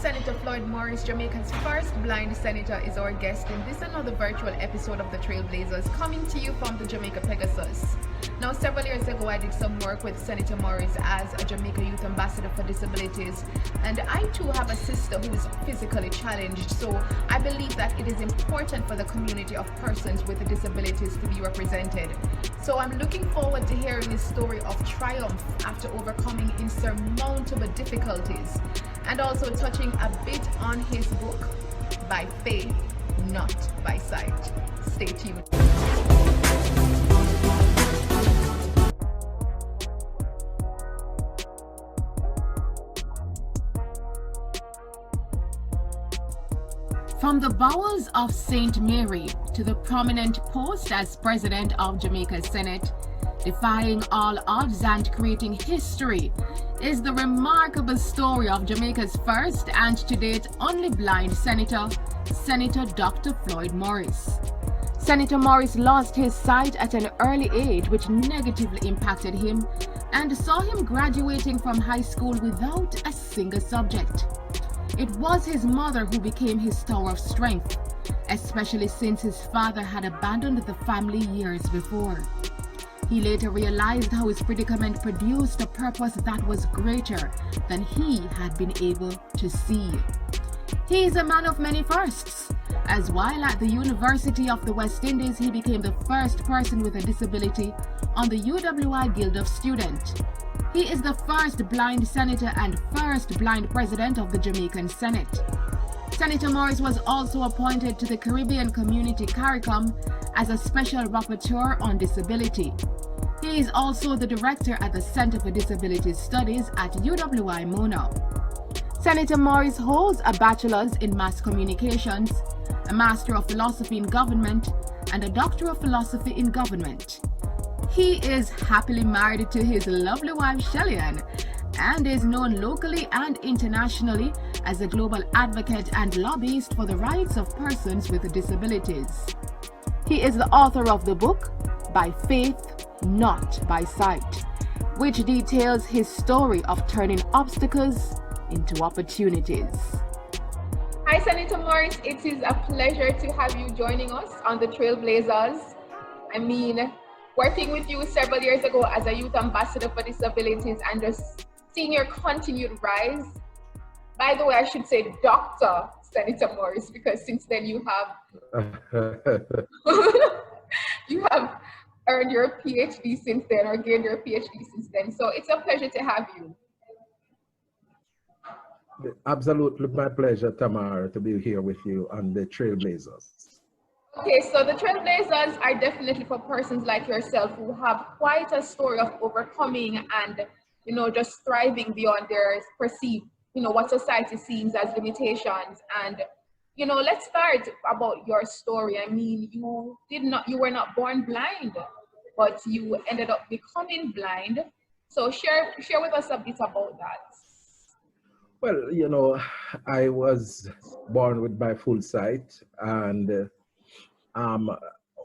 Senator Floyd Morris, Jamaica's first blind senator, is our guest in this another virtual episode of the Trailblazers, coming to you from the Jamaica Pegasus. Now, several years ago, I did some work with Senator Morris as a Jamaica Youth Ambassador for Disabilities, and I too have a sister who is physically challenged, so I believe that it is important for the community of persons with disabilities to be represented. So I'm looking forward to hearing his story of triumph after overcoming insurmountable difficulties, and also touching a bit on his book, By Faith, Not by Sight. Stay tuned. From the bowels of St. Mary to the prominent post as President of Jamaican Senate, defying all odds and creating history, is the remarkable story of Jamaica's first and to date only blind senator, Senator Dr. Floyd Morris. Senator Morris lost his sight at an early age, which negatively impacted him and saw him graduating from high school without a single subject. It was his mother who became his tower of strength, especially since his father had abandoned the family years before. He later realized how his predicament produced a purpose that was greater than he had been able to see. He is a man of many firsts, as while at the University of the West Indies, he became the first person with a disability on the UWI Guild of Students. He is the first blind senator and first blind president of the Jamaican Senate. Senator Morris was also appointed to the Caribbean Community CARICOM as a special rapporteur on disability. He is also the director at the Center for Disability Studies at UWI Mona. Senator Morris holds a bachelor's in mass communications, a master of philosophy in government, and a doctor of philosophy in government. He is happily married to his lovely wife Shellyan and is known locally and internationally as a global advocate and lobbyist for the rights of persons with disabilities. He is the author of the book, By Faith, Not by Sight, which details his story of turning obstacles into opportunities. Hi, Senator Morris. It is a pleasure to have you joining us on the Trailblazers. Working with you several years ago as a youth ambassador for disabilities and just seeing your continued rise. By the way, I should say Dr. Senator Morris, because since then you have you have earned your PhD since then, or gained your PhD since then. So it's a pleasure to have you. Absolutely, my pleasure, Tamara, to be here with you on the Trailblazers. Okay, so the Trailblazers are definitely for persons like yourself who have quite a story of overcoming and, just thriving beyond their perceived, what society sees as limitations. And, let's start about your story. I mean, you were not born blind, but you ended up becoming blind. So share with us a bit about that. Well, I was born with my full sight, and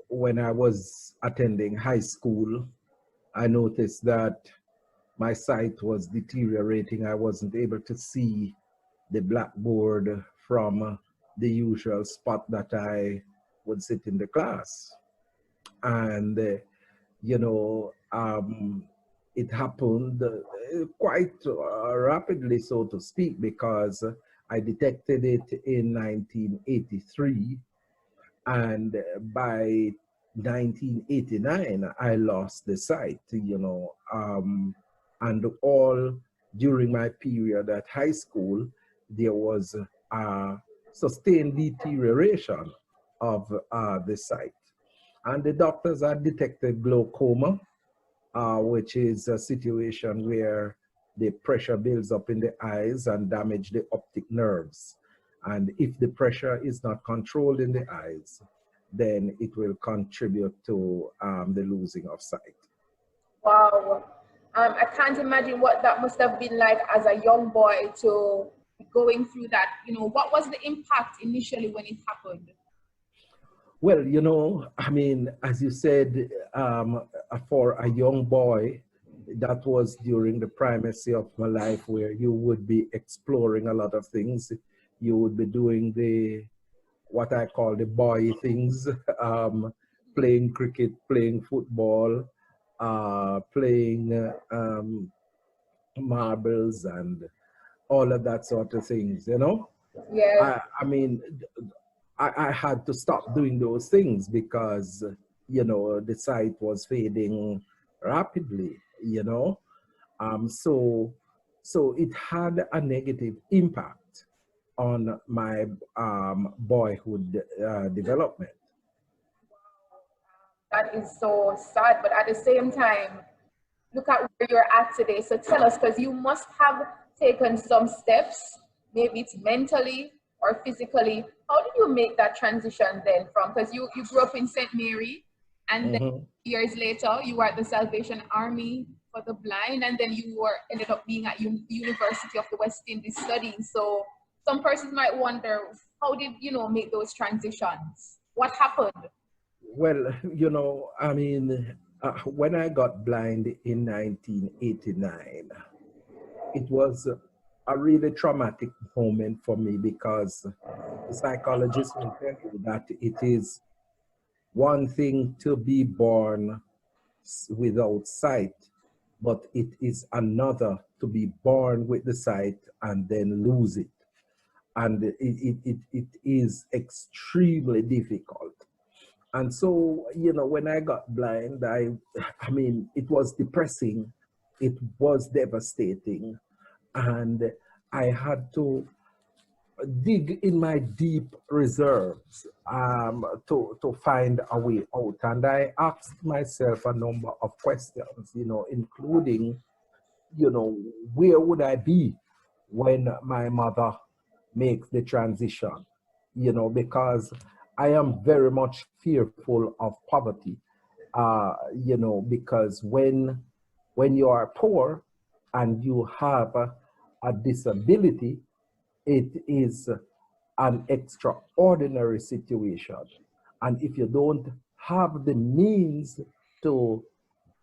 when I was attending high school, I noticed that my sight was deteriorating. I wasn't able to see the blackboard from the usual spot that I would sit in the class. And, it happened quite rapidly, so to speak, because I detected it in 1983. And by 1989, I lost the sight, and all during my period at high school, there was a sustained deterioration of the sight. And the doctors had detected glaucoma, which is a situation where the pressure builds up in the eyes and damage the optic nerves. And if the pressure is not controlled in the eyes, then it will contribute to the losing of sight. Wow. I can't imagine what that must have been like as a young boy to going through that. What was the impact initially when it happened? Well, as you said, for a young boy, that was during the primacy of my life where you would be exploring a lot of things. you would be doing what I call the boy things, playing cricket, playing football, playing marbles and all of that sort of things, you know. Yeah. I mean, I had to stop doing those things because, you know, the sight was fading rapidly, you know. So, so it had a negative impact on my boyhood development. That is so sad, but at the same time, look at where you're at today. So tell us, because you must have taken some steps, maybe it's mentally or physically. How did you make that transition then from, because you grew up in St. Mary, and then Mhm. years later you were at the Salvation Army for the blind, and then you were ended up being at University of the West Indies studying. So some persons might wonder, how did you know make those transitions? What happened? Well, you know, I mean, when I got blind in 1989, it was a really traumatic moment for me because the psychologist will tell you that it is one thing to be born without sight, but it is another to be born with the sight and then lose it. And it is extremely difficult. And so, you know, when I got blind, I mean, it was depressing, it was devastating, and I had to dig in my deep reserves to find a way out. And I asked myself a number of questions, you know, including, you know, where would I be when my mother makes the transition? You know, because I am very much fearful of poverty, you know, because when you are poor and you have a disability, it is an extraordinary situation. And if you don't have the means to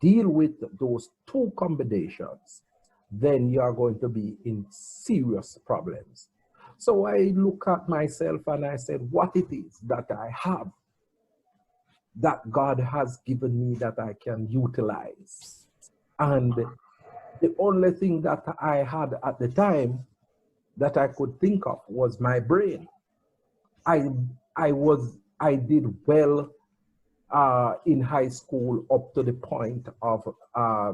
deal with those two combinations, then you are going to be in serious problems. So I look at myself and I said, what it is that I have that God has given me that I can utilize. And the only thing that I had at the time that I could think of was my brain. I I did well in high school up to the point of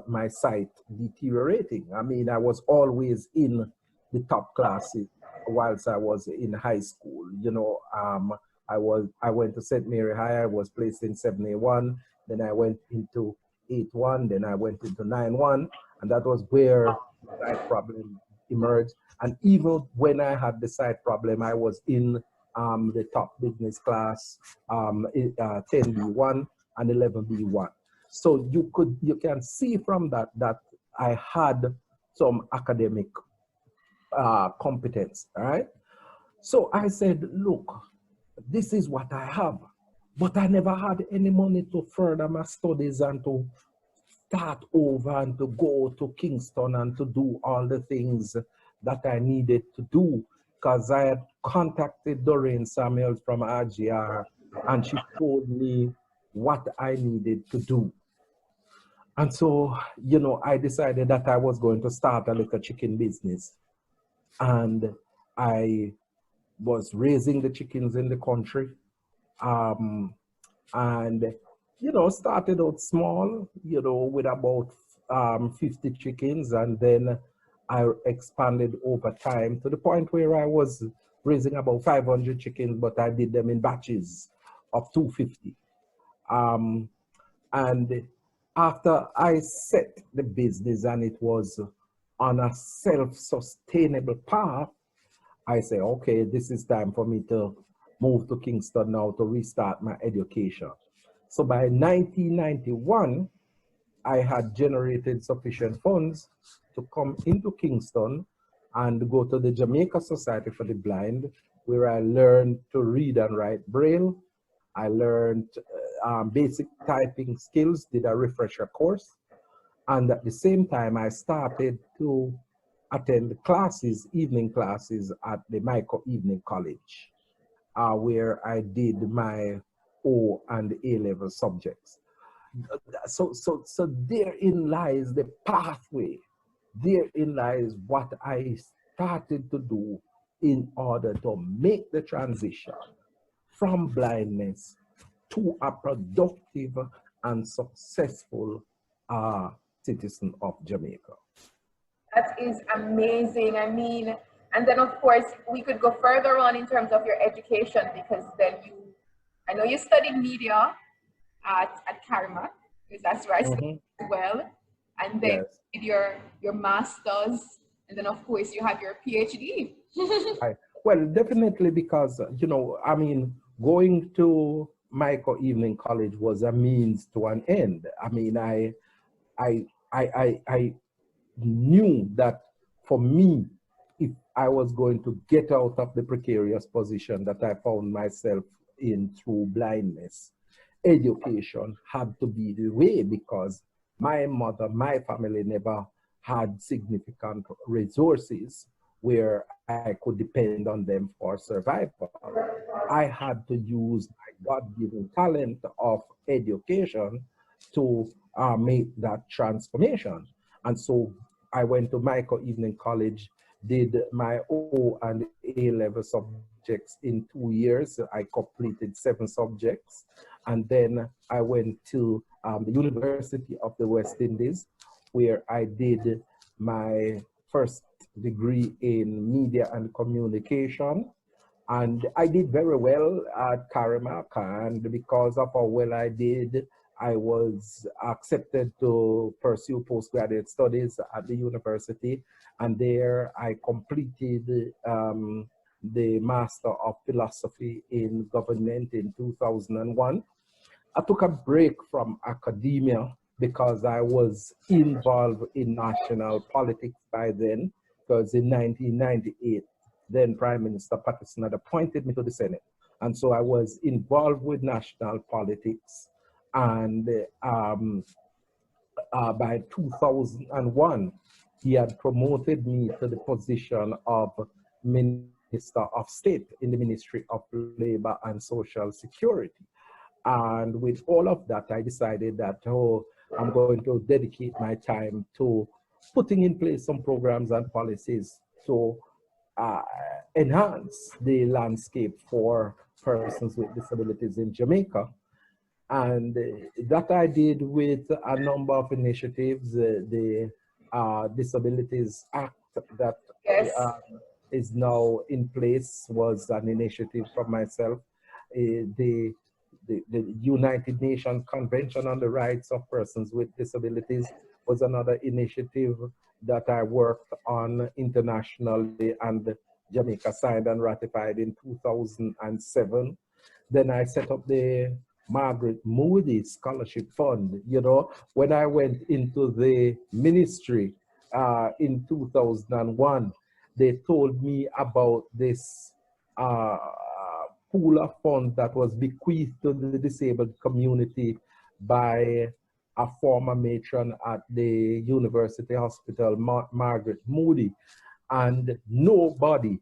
my sight deteriorating. I mean, I was always in the top classes whilst I was in high school. You know, I went to St. Mary High. I was placed in 7A1. Then I went into 8-1. Then I went into 9-1, and that was where the sight problem emerged. And even when I had the sight problem, I was in the top business class, 10B1 and 11B1. So you can see from that that I had some academic competence, all right? So I said, look, this is what I have, but I never had any money to further my studies and to start over and to go to Kingston and to do all the things that I needed to do, because I had contacted Doreen Samuels from RGR and she told me what I needed to do. And so, you know, I decided that I was going to start a little chicken business. And I was raising the chickens in the country. And, you know, started out small, you know, with about 50 chickens. And then I expanded over time to the point where I was raising about 500 chickens, but I did them in batches of 250. Um, and after I set the business and it was on a self-sustainable path, I say, okay, this is time for me to move to Kingston now to restart my education. So by 1991, I had generated sufficient funds to come into Kingston and go to the Jamaica Society for the Blind, where I learned to read and write Braille. I learned basic typing skills, did a refresher course. And at the same time, I started to attend classes, evening classes at the McKayle Evening College, where I did my O and A level subjects. So therein lies the pathway. Therein lies what I started to do in order to make the transition from blindness to a productive and successful citizen of Jamaica. That is amazing. I mean, and then of course we could go further on in terms of your education, because then I know you studied media at Karma, because that's where I studied as well. And then you did your master's, and then of course you have your PhD. Well, definitely, because, you know, I mean, going to McKayle Evening College was a means to an end. I mean, I knew that for me, if I was going to get out of the precarious position that I found myself in through blindness, education had to be the way, because my mother, my family never had significant resources where I could depend on them for survival. I had to use my God-given talent of education to make that transformation. And so I went to McKayle Evening College, did my O and A level subjects in 2 years. I completed 7 subjects. And then I went to the University of the West Indies, where I did my first degree in media and communication. And I did very well at Karama, and because of how well I did, I was accepted to pursue postgraduate studies at the university. And there I completed the Master of Philosophy in Government in 2001. I took a break from academia because I was involved in national politics by then, because in 1998, then Prime Minister Patterson had appointed me to the Senate. And so I was involved with national politics. And by 2001, he had promoted me to the position of Minister of State in the Ministry of Labor and Social Security. And with all of that, I decided that, I'm going to dedicate my time to putting in place some programs and policies to enhance the landscape for persons with disabilities in Jamaica. And that I did with a number of initiatives. The Disabilities Act that is now in place was an initiative from myself. The United Nations Convention on the Rights of Persons with Disabilities was another initiative that I worked on internationally, and Jamaica signed and ratified in 2007. Then I set up the Margaret Moody Scholarship Fund. You know, when I went into the ministry in 2001, they told me about this pool of funds that was bequeathed to the disabled community by a former matron at the University Hospital, Margaret Moody, and nobody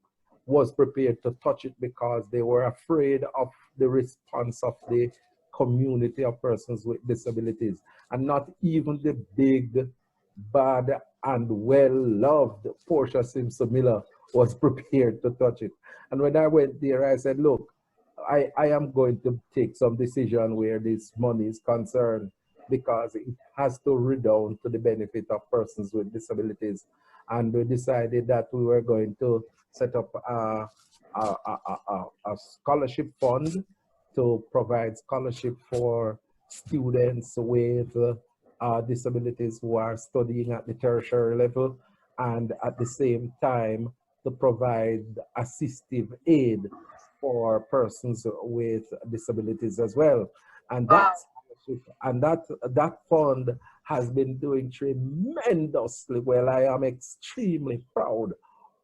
was prepared to touch it because they were afraid of the response of the community of persons with disabilities. And not even the big, bad, and well-loved Portia Simpson Miller was prepared to touch it. And when I went there, I said, look, I am going to take some decision where this money is concerned, because it has to redound to the benefit of persons with disabilities. And we decided that we were going to set up a scholarship fund to provide scholarship for students with disabilities who are studying at the tertiary level, and at the same time to provide assistive aid for persons with disabilities as well. And that fund has been doing tremendously well. I am extremely proud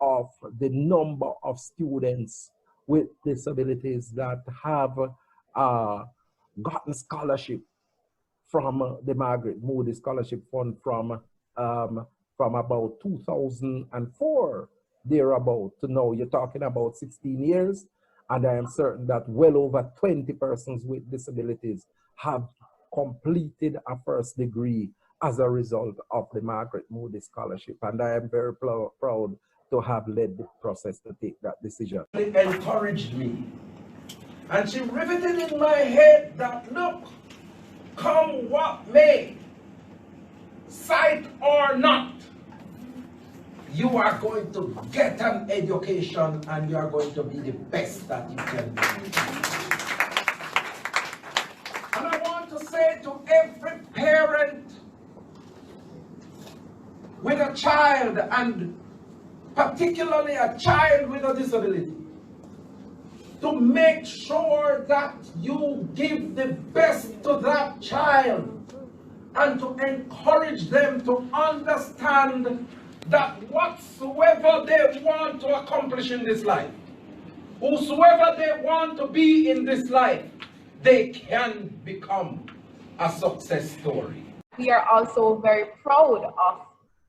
of the number of students with disabilities that have gotten scholarship from the Margaret Moody Scholarship Fund from from about 2004, thereabout, to now. You're talking about 16 years, and I am certain that well over 20 persons with disabilities have completed a first degree as a result of the Margaret Moody Scholarship. And I am very proud to have led the process to take that decision. It encouraged me. And she riveted in my head that, look, come what may, sight or not, you are going to get an education and you are going to be the best that you can be. And I want to say to every parent with a child, and particularly a child with a disability, to make sure that you give the best to that child and to encourage them to understand that whatsoever they want to accomplish in this life, whosoever they want to be in this life, they can become a success story. We are also very proud of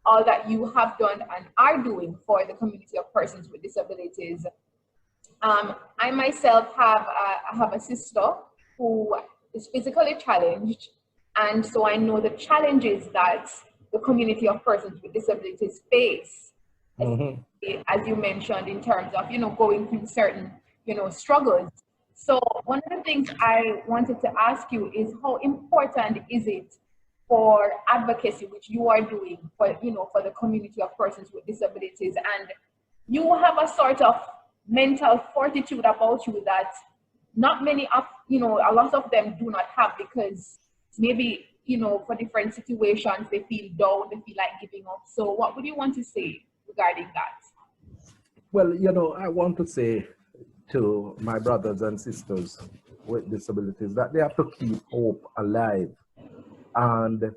all that you have done and are doing for the community of persons with disabilities. I myself have a sister who is physically challenged, and so I know the challenges that the community of persons with disabilities face, as you mentioned, in terms of, going through certain, struggles. So one of the things I wanted to ask you is, how important is it for advocacy, which you are doing for, for the community of persons with disabilities, and you have a sort of mental fortitude about you that not many of, a lot of them do not have, because maybe, for different situations, they feel down, they feel like giving up. So what would you want to say regarding that? Well, I want to say to my brothers and sisters with disabilities that they have to keep hope alive. And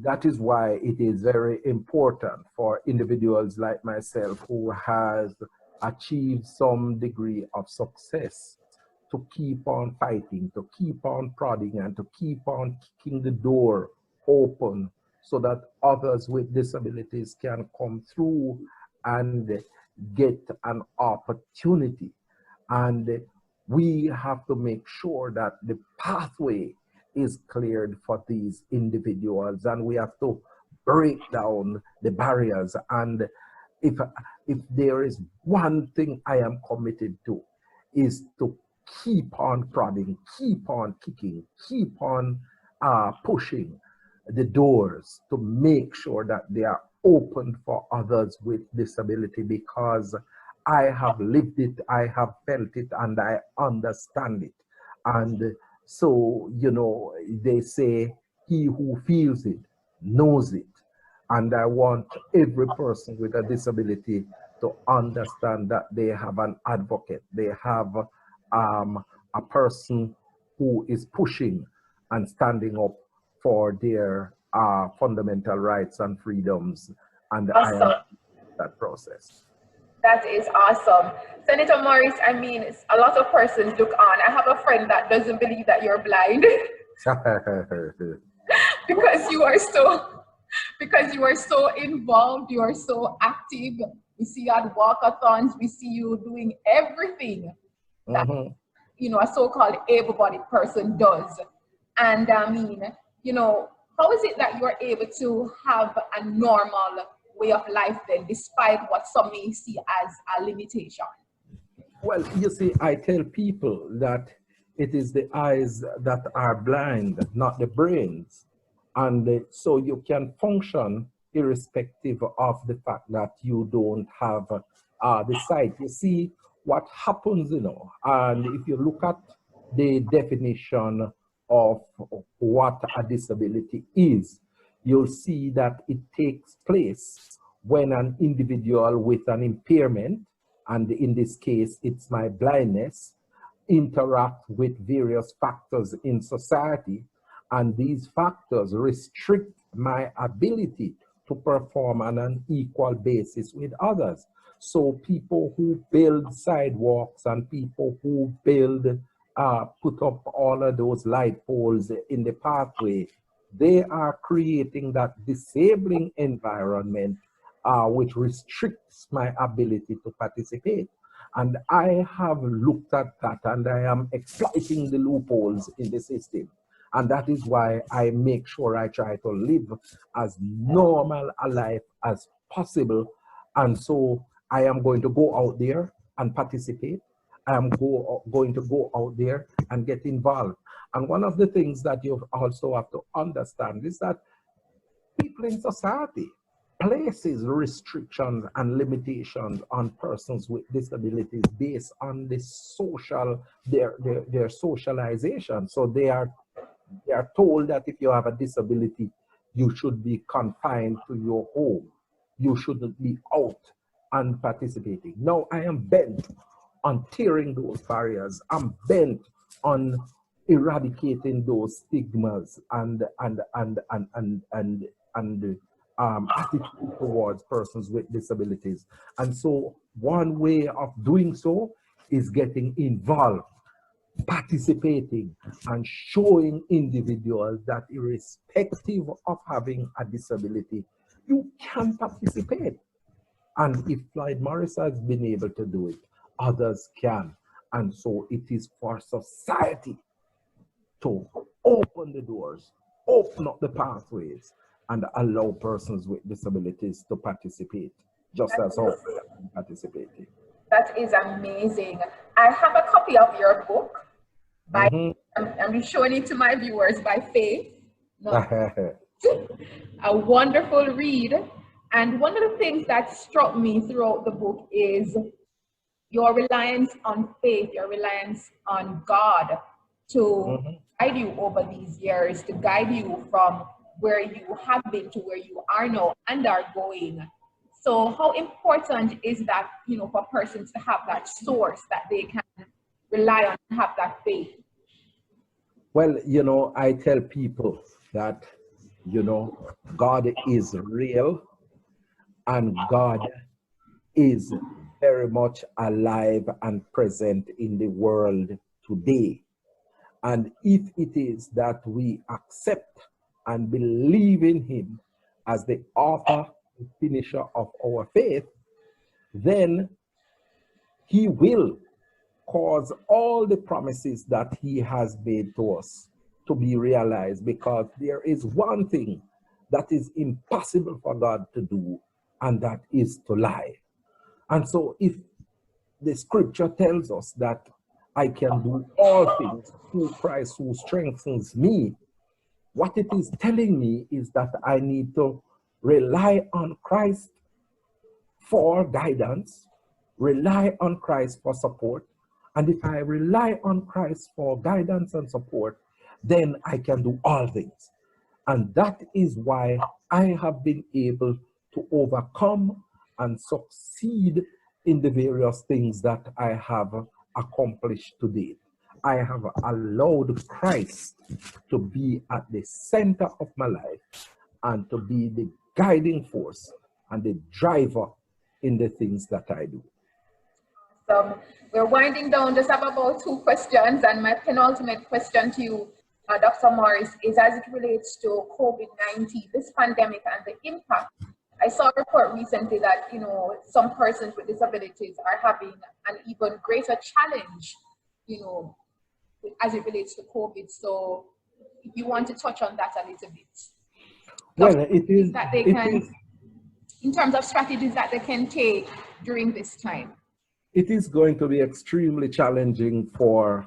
that is why it is very important for individuals like myself who has achieved some degree of success to keep on fighting, to keep on prodding, and to keep on kicking the door open so that others with disabilities can come through and get an opportunity. And we have to make sure that the pathway is cleared for these individuals, and we have to break down the barriers. And if there is one thing I am committed to, is to keep on prodding, keep on kicking, keep on pushing the doors to make sure that they are open for others with disability, because I have lived it, I have felt it, and I understand it. And so, they say, he who feels it knows it. And I want every person with a disability to understand that they have an advocate. They have a person who is pushing and standing up for their fundamental rights and freedoms. And awesome. I am in that process. That is awesome. Senator Morris, I mean, a lot of persons look on. I have a friend that doesn't believe that you're blind because you are so involved, you are so active. We see you at walkathons, we see you doing everything that a so-called able-bodied person does. And I mean, how is it that you're able to have a normal way of life then, despite what some may see as a limitation? Well, you see, I tell people that it is the eyes that are blind, not the brains. And so you can function irrespective of the fact that you don't have the sight. You see what happens, and if you look at the definition of what a disability is, you'll see that it takes place when an individual with an impairment, and in this case, it's my blindness, interact with various factors in society, and these factors restrict my ability to perform on an equal basis with others. So people who build sidewalks and people who build, put up all of those light poles in the pathway, they are creating that disabling environment which restricts my ability to participate. And I have looked at that and I am exploiting the loopholes in the system. And that is why I make sure I try to live as normal a life as possible. And so I am going to go out there and participate. I am going to go out there and get involved. And one of the things that you also have to understand is that people in society places restrictions and limitations on persons with disabilities based on the their socialization. So they are told that if you have a disability, you should be confined to your home. You shouldn't be out and participating. Now I am bent on tearing those barriers. I'm bent on eradicating those stigmas and attitude towards persons with disabilities. And so one way of doing so is getting involved, participating, and showing individuals that irrespective of having a disability, you can participate. And if Floyd Morris has been able to do it, others can. And so it is for society to open the doors, open up the pathways, and allow persons with disabilities to participate, just as how we are participating. That is amazing. I have a copy of your book. I'm showing it to my viewers by faith. A wonderful read. And one of the things that struck me throughout the book is your reliance on faith, your reliance on God to guide you over these years, to guide you from where you have been to where you are now and are going. So how important is that, for persons to have that source that they can rely on and have that faith? Well, I tell people that, God is real and God is very much alive and present in the world today. And if it is that we accept and believe in him as the author and finisher of our faith, then he will cause all the promises that he has made to us to be realized, because there is one thing that is impossible for God to do, and that is to lie. And so if the scripture tells us that I can do all things through Christ who strengthens me, what it is telling me is that I need to rely on Christ for guidance, rely on Christ for support. And if I rely on Christ for guidance and support, then I can do all things. And that is why I have been able to overcome and succeed in the various things that I have accomplished to date. I have allowed Christ to be at the center of my life and to be the guiding force and the driver in the things that I do. We're winding down, just have about 2 questions, and my penultimate question to you, Dr. Morris, is as it relates to COVID-19, this pandemic and the impact. I saw a report recently that, some persons with disabilities are having an even greater challenge, as it relates to COVID. So if you want to touch on that a little bit. Well, it is that they can, in terms of strategies that they can take during this time. It is going to be extremely challenging for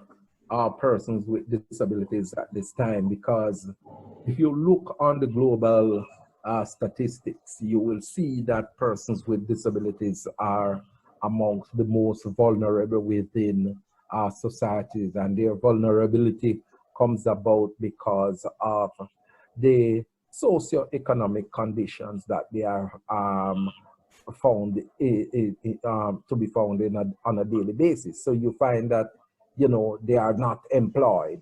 persons with disabilities at this time, because if you look on the global statistics, you will see that persons with disabilities are amongst the most vulnerable within our societies, and their vulnerability comes about because of the socioeconomic conditions that they are found to be found on a daily basis. So you find that, they are not employed.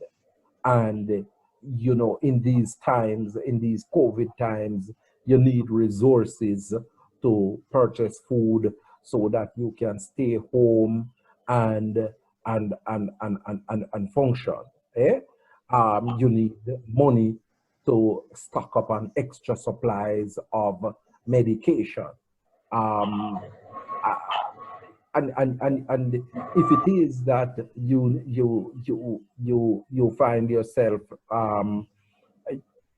And, in these times, in these COVID times, you need resources to purchase food so that you can stay home and function. You need money to stock up on extra supplies of medication. Um, and if it is that you find yourself out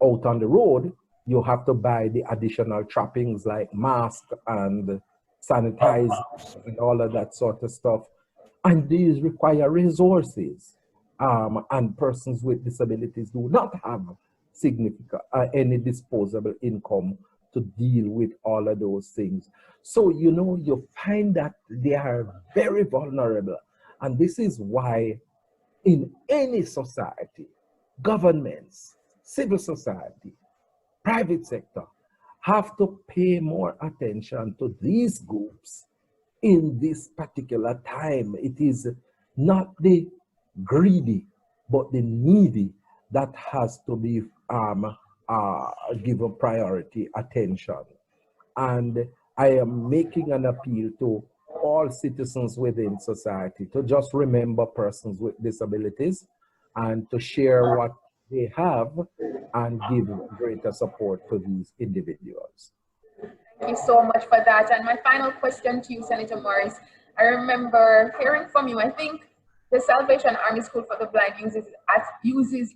on the road, you have to buy the additional trappings like mask and sanitizer and all of that sort of stuff. And these require resources. And persons with disabilities do not have significant any disposable income to deal with all of those things. So, you know, you find that they are very vulnerable. And this is why in any society, governments, civil society, private sector, have to pay more attention to these groups in this particular time. It is not the greedy, but the needy that has to be given priority attention. And I am making an appeal to all citizens within society to just remember persons with disabilities and to share what they have and give greater support to these individuals. Thank you so much for that. And my final question to you, Senator Morris, I remember hearing from you, I think the Salvation Army School for the Blind uses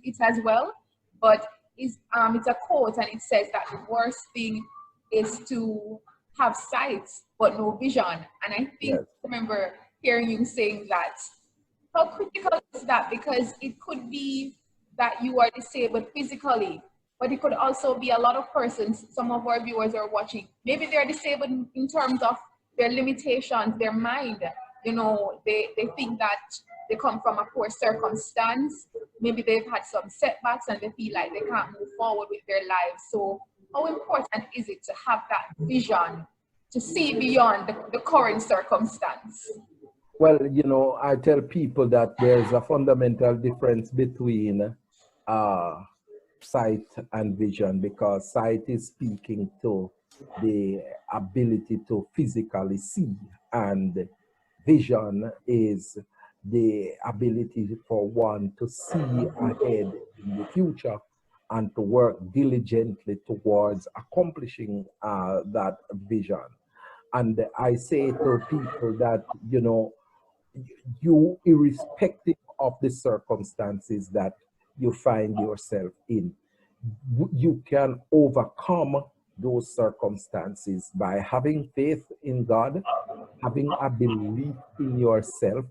it as well, but it's a quote and it says that the worst thing is to have sight but no vision. And I think I remember hearing you saying that. How critical is that? Because it could be that you are disabled physically, but it could also be a lot of persons, some of our viewers are watching, maybe they're disabled in terms of their limitations, their mind, you know, they think that they come from a poor circumstance, maybe they've had some setbacks and they feel like they can't move forward with their lives. So how important is it to have that vision, to see beyond the current circumstance? Well, you know, I tell people that there's a fundamental difference between sight and vision, because sight is speaking to the ability to physically see, and vision is the ability for one to see ahead in the future and to work diligently towards accomplishing that vision. And I say to people that, you know, you, irrespective of the circumstances that you find yourself in, you can overcome those circumstances by having faith in God, having a belief in yourself,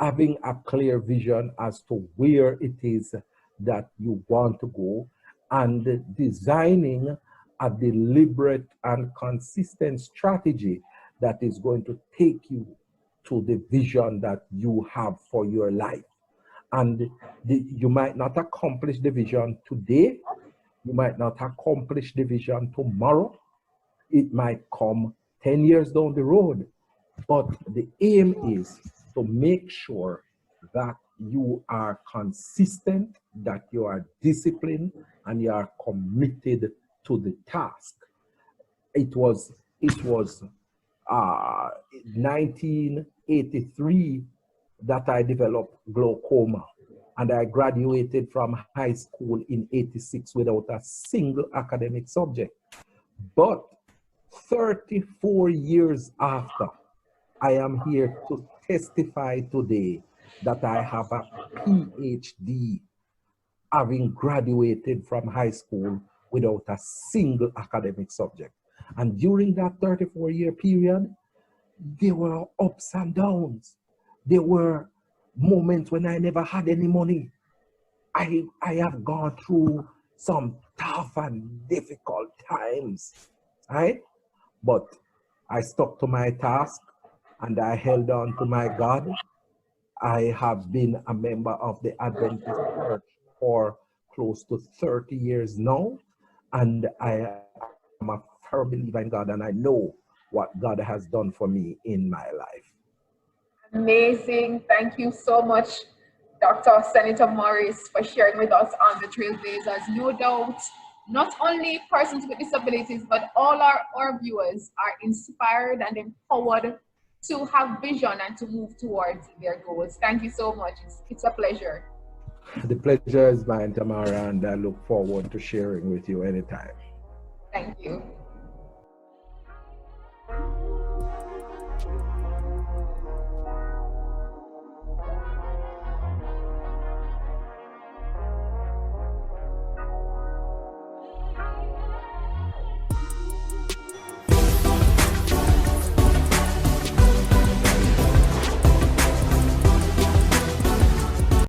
having a clear vision as to where it is that you want to go, and designing a deliberate and consistent strategy that is going to take you to the vision that you have for your life. And you might not accomplish the vision today, you might not accomplish the vision tomorrow, it might come 10 years down the road, but the aim is to make sure that you are consistent, that you are disciplined, and you are committed to the task. It was 1983 that I developed glaucoma, and I graduated from high school in 86 without a single academic subject. But 34 years after, I am here to testify today that I have a PhD, having graduated from high school without a single academic subject. And during that 34-year period, there were ups and downs. There were moments when I never had any money. I have gone through some tough and difficult times, right? But I stuck to my task and I held on to my God. I have been a member of the Adventist Church for close to 30 years now, and I am a firm believer in God, and I know what God has done for me in my life. Amazing. Thank you so much, Dr. Senator Morris, for sharing with us on the Trailblazers. No doubt, not only persons with disabilities, but all our viewers are inspired and empowered to have vision and to move towards their goals. Thank you so much. It's a pleasure. The pleasure is mine, Tamara, and I look forward to sharing with you anytime. Thank you.